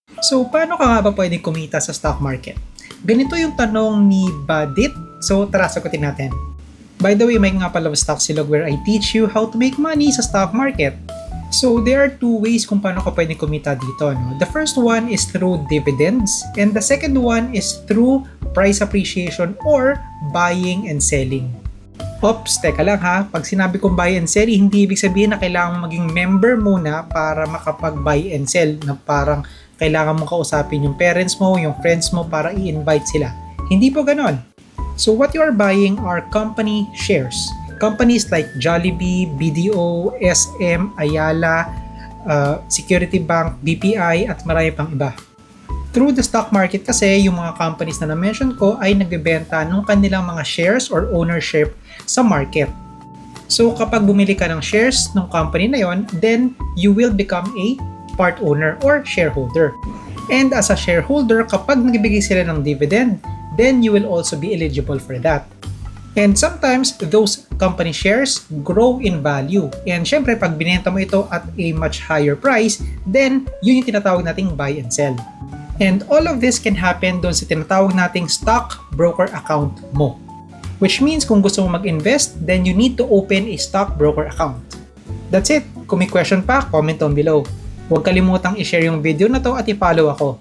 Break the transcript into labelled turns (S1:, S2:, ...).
S1: So, paano ka nga ba pwedeng kumita sa stock market? Ganito yung tanong ni Badit. So, tara sagutin natin. By the way, may nga pala Stock Silog where I teach you how to make money sa stock market. So, there are two ways kung paano ka pwedeng kumita dito. No? The first one is through dividends and the second one is through price appreciation or buying and selling. Ops, teka lang ha. Pag sinabi kong buy and sell, hindi ibig sabihin na kailangan maging member muna para makapag-buy and sell. Na parang kailangan mong kausapin yung parents mo, yung friends mo para i-invite sila. Hindi po ganon. So what you are buying are company shares. Companies like Jollibee, BDO, SM, Ayala, Security Bank, BPI at marami pang iba. Through the stock market kasi, yung mga companies na na-mention ko ay nagbebenta ng kanilang mga shares or ownership sa market. So kapag bumili ka ng shares ng company na yon, then you will become a part owner or shareholder. And as a shareholder, kapag nagbigay sila ng dividend, then you will also be eligible for that. And sometimes, those company shares grow in value. And syempre, pag binenta mo ito at a much higher price, then yun yung tinatawag nating buy and sell. And all of this can happen doon sa tinatawag nating stock broker account mo. Which means kung gusto mo mag-invest, then you need to open a stock broker account. That's it. Kung may question pa, comment down below. Huwag kalimutang i-share yung video na to at i-follow ako.